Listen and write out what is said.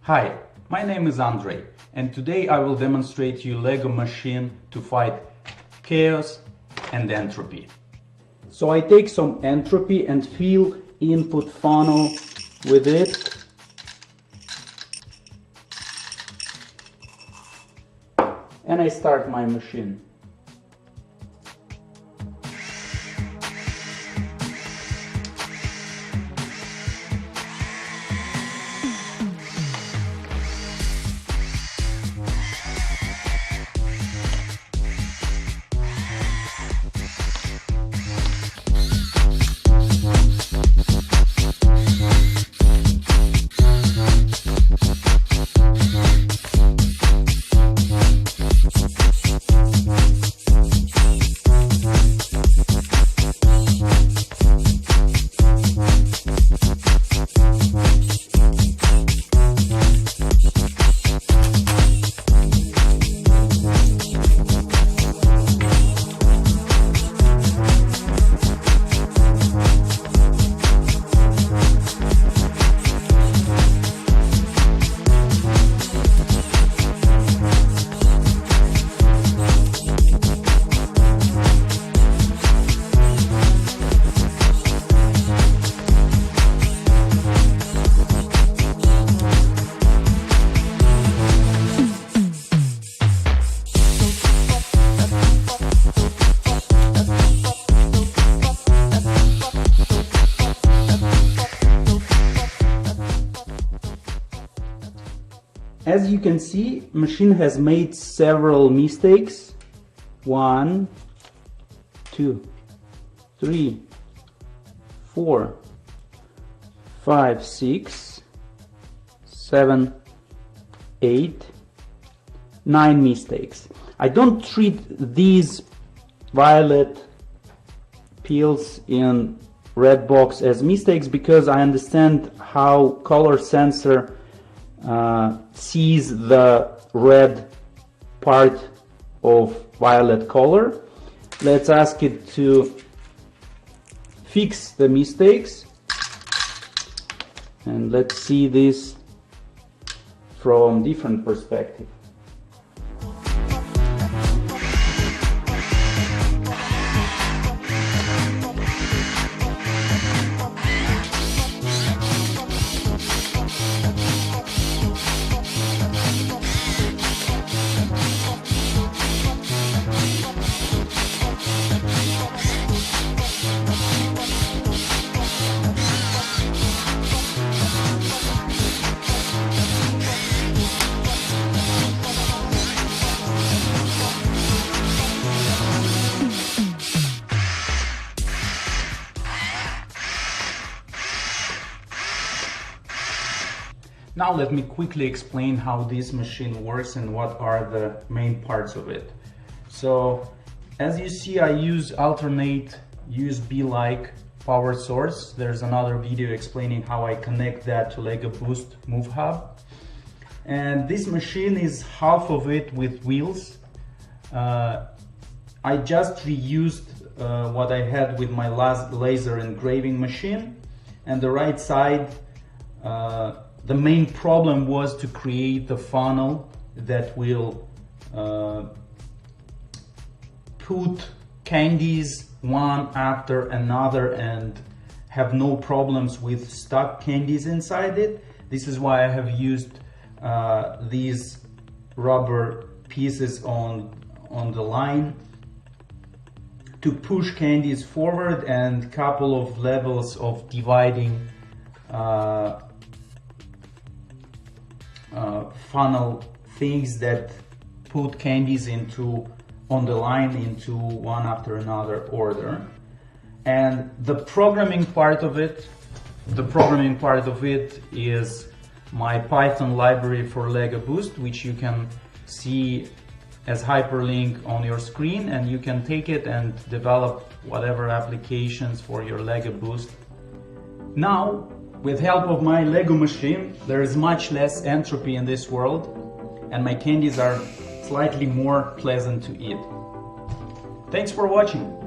Hi, my name is Andrei, and today I will demonstrate you Lego machine to fight chaos and entropy. So I take some entropy and fill input funnel with it. And I start my machine. As you can see, machine has made several mistakes. 1, 2, 3, 4, 5, 6, 7, 8, 9 mistakes. I don't treat these violet pills in red box as mistakes because I understand how color sensor sees the red part of violet color. Let's ask it to fix the mistakes, and let's see this from different perspective. Now let me quickly explain how this machine works and what are the main parts of it. So as you see, I use alternate USB-like power source. There's another video explaining how I connect that to Lego Boost Move Hub. And this machine is half of it with wheels. I just reused what I had with my last laser engraving machine. And the right side, the main problem was to create the funnel that will put candies one after another and have no problems with stuck candies inside it. This is why I have used these rubber pieces on the line to push candies forward, and couple of levels of dividing funnel things that put candies on the line into one after another order. And the programming part of it is my Python library for Lego Boost, which you can see as hyperlink on your screen, and you can take it and develop whatever applications for your Lego Boost. Now, with help of my Lego machine, there is much less entropy in this world, and my candies are slightly more pleasant to eat. Thanks for watching.